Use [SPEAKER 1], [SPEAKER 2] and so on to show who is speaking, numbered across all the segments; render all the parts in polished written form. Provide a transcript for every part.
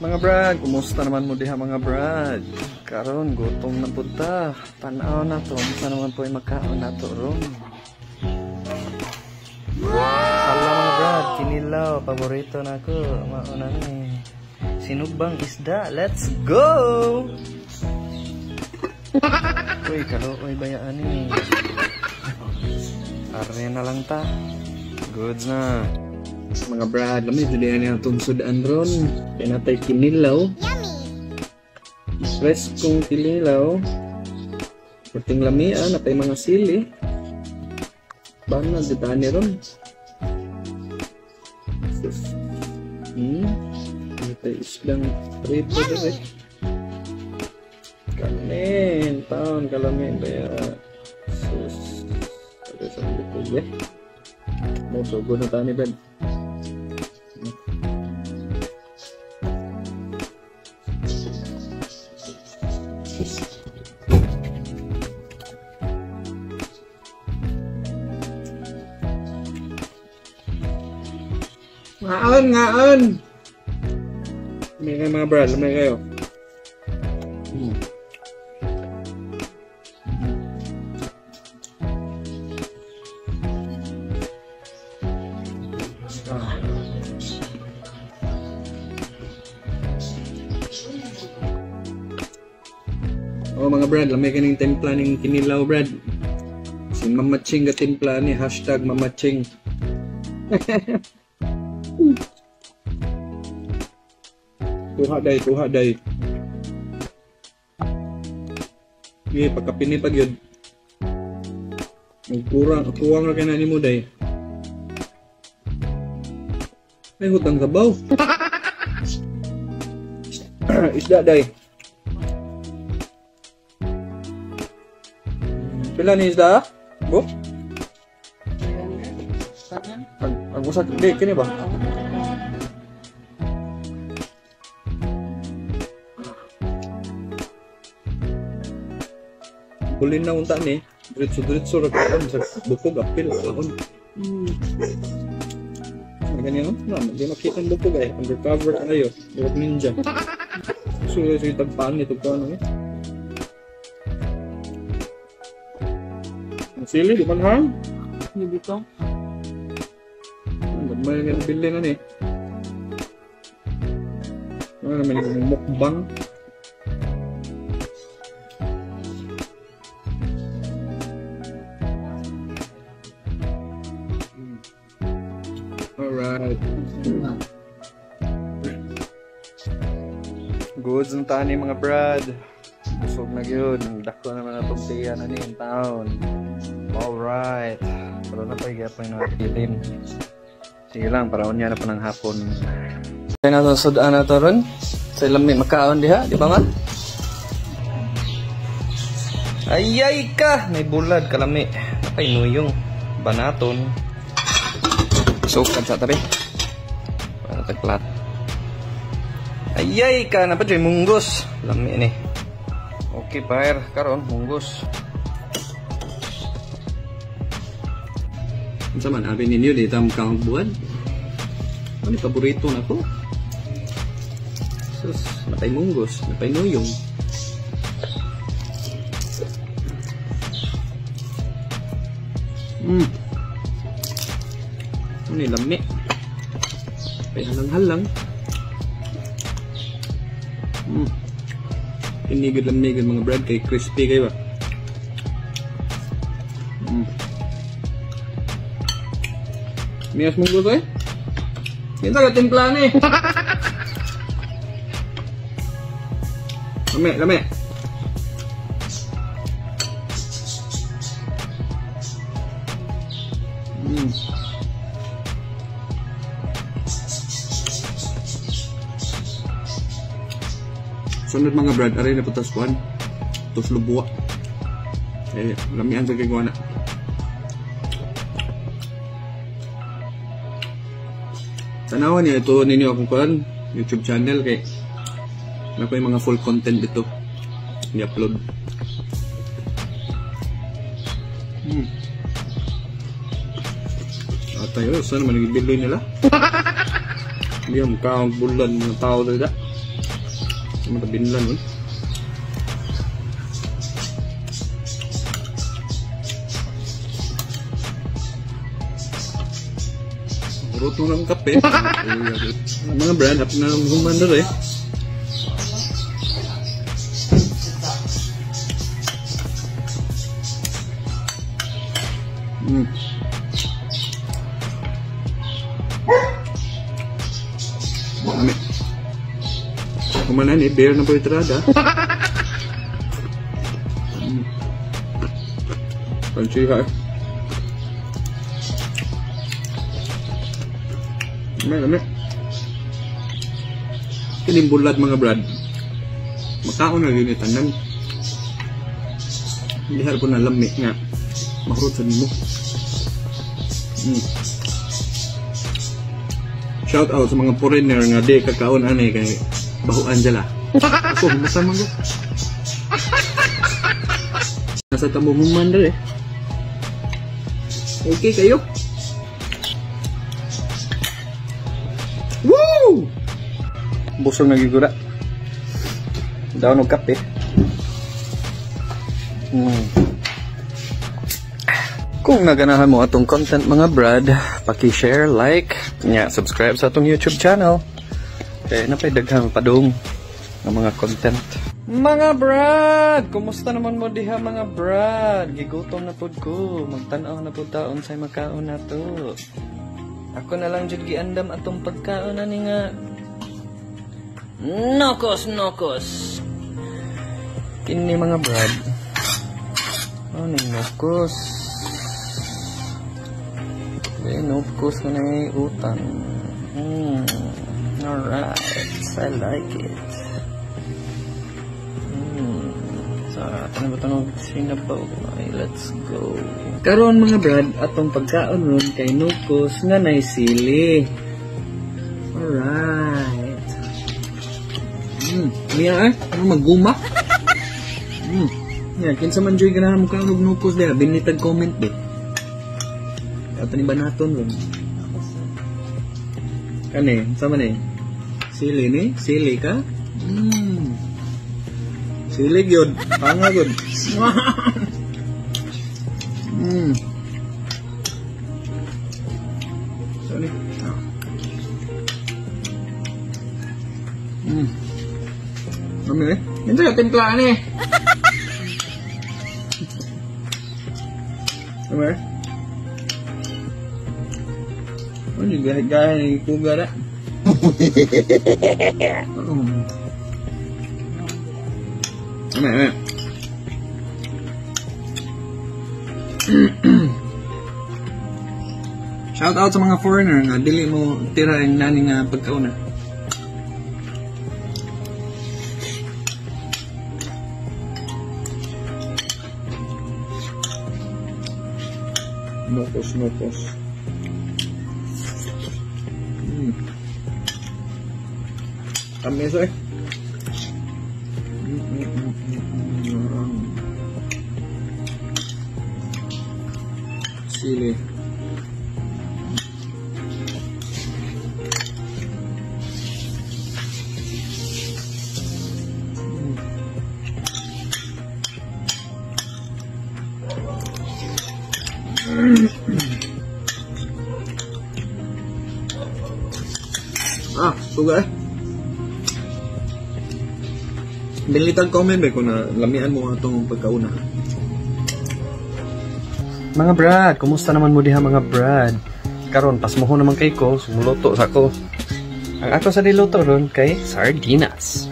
[SPEAKER 1] Mga brad, kumusta naman mo diha mga brad? Karon gutom na punta. Tanaw na to, masa naman po ay makaon na to ron. Hala mga brad, kinilaw, paborito na ko. Mauna ni sinugbang isda, let's go! Uy, kaluoy bayaan ni. Arne na lang ta. Goods na. Mga brad, lamay dilihan niya itong sudan ron. Kaya natay kinilaw. Fresh kong kinilaw. Puting lamian, natay mga sili. Bana, ditaan niya ron. Natay islang prito rin. Kanin, taon, kalamin. Kaya, sus. Ada sa likod eh. May sugo na tani Ben. Ngaon! May kayo mga brad, may kayo. Oh mga brad, lamay kaning timpla ning kinilaw brad. Si Mamaching ga timpla ni hashtag Mamaching. Kuha day. Ye pagkapini pag yun. Kuwang na kaya mo day. Ay hutang sabaw. Isda day. Pila ni isda? Bo? Ang usak di kini ba? Kulin na unta ni, diretso ra kaon sa bukog apil kaon. Ganyan no? Di makita ang bukog ay undercover kayo, direct ninja. Sulit tagpaan nito kaon eh. Ang sili di man hang? Hindi dito. May nga bili nga ni. Ano naman yung mukbang. Alright. Goods ang tani mga brad. Busog na yun. Dako naman na itong tiyan na niyan taon. Alright. Pero na pa higapay na natin. Sige lang, paraon niya na po ng hapon. Kaya na itong sudan na ito ron. Sa ilang may makaon diha, di ba nga? Ayay ka! May bulad, kalami. Napainuyong. Banaton. Sukan sa tabi. Para tagplat. Ayay ka! Napadyoy, munggos. Lami ni. Okay, pair. Karon, munggos. Ang saman, abin ninyo, dito ang kakang buwan. Ano, paborito na ko. Sus, matay munggos, matay nuyong. Ano yung lami? Ay, halang-halang. Tinigid-lamigid mga bread kay crispy kayo ba? Miyas mong gusto eh? Kita ka timpla ni. Lame. Sunod mga brad, aray na putas kuhan. Tos lubuwa. Lamihan sa kikuha na. Tanawan niya ito ninyo akong kuhan. YouTube channel kay na ko yung mga full content dito. I-upload. Tayo, saan naman nagbiloy nila? Hindi ang bulan ng tao talaga. Matabinlan nun. Ruto ng kape. Mga brand, hap na humandar eh. Kumana ni bear na po itrada. Pansiha. Lami. Kinimbulad mga brad. Makaon na yun itanan. Hindi harap ko na lami nga. Makurot sa nimo. Shout out sa mga foreigner nga di kakaon anay kay bahuan dala. Ako, masama ko. Nasa tamumuman dali. Okay kayo? Woo! Busog nagigura. Daw ng kape. Kung naganahan mo atong content mga brad, paki-share, like, subscribe sa atong YouTube channel. Kaya napaidaghang padung ng mga content. Mga brad! Kumusta naman mo diha mga brad? Gigutom na pod ko. Magtanaw na pod taon sa makaon na to. Ako na lang jud giandam atong pagkaon ani nga. Nokos. Kini mga brad. Ano nokos? Nokos na may utang. Alright, I like it. Ano ba ito sinabaw? Okay, let's go. Karon mga brad, atong pagkaon ron kay nukos nga nay sili. Alright. Miya ano magguma? Yan, kinsa man joy ganahan mo kang nukos dahil binitag comment be. Ato ni banaton ron. Kani, sama ni? Sili ni? Sili ka? Sili gyud, panga gyud. Sorry. Mami eh? Ito yung timplaan eh. Mami eh? Ano yung gahit-gahit yung puga na? Mami. Shout out sa mga foreigner nga dili mo tira ang nani nga pagkauna. Nokos. Tamis eh. Sili. Suga eh. Bilitag comment ba kung lamian mo itong pagkauna. Mga brad, kumusta naman mo diha mga brad? Karon pas mo naman kay ko, sumuluto sa ko. Ang ako sa diluto ron kay sardinas.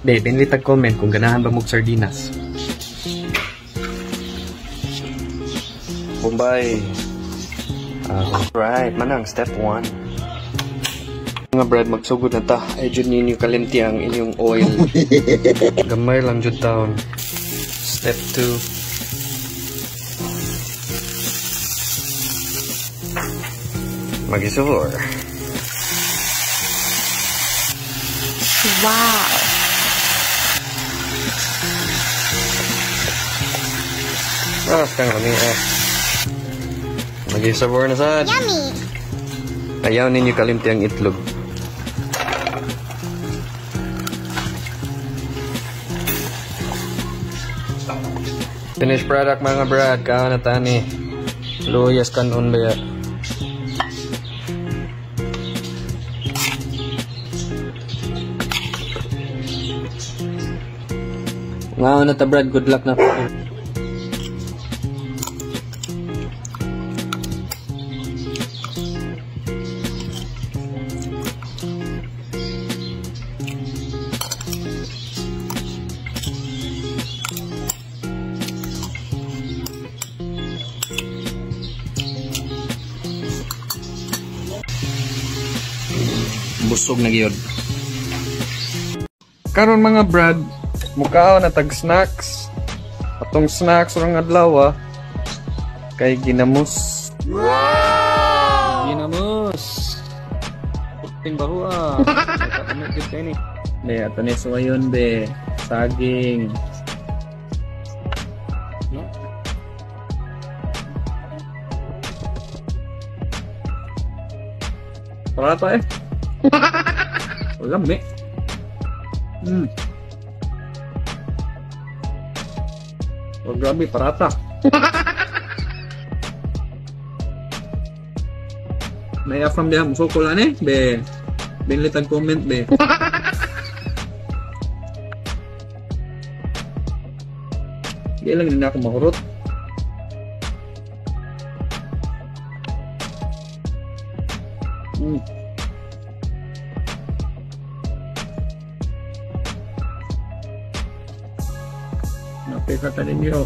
[SPEAKER 1] Be, binilitag comment kung ganahan ba mong sardinas. Bombay. Right, manang step 1. Mga brad, magsugod na ta. Ay dyan ninyo kalinti ang inyong oil. Gamay lang dyan taon. Step 2. Magisur.
[SPEAKER 2] Wow!
[SPEAKER 1] Sekarang kami magisabor na sad.
[SPEAKER 2] Yummy!
[SPEAKER 1] Ayaw ninyo kalimti ang itlog. Finished product mga brad, kaon na tani. Luyas kanon ba ya? Ngaon na ta brad, good luck na. Busog na gyud. Karon mga brad, mukhaon na tag snacks. Atong snacks rong adlaw kay ginamos. Wow! Ginamos. Puting baho Ano gid kay ni? Be ato ni suwayon be, saging. No? Parata Lami. Oh, grabe, parata. May afam dia muso ko lang be. Binlitan comment be. Di lang din ako mahurot. Napay ka tanin nyo.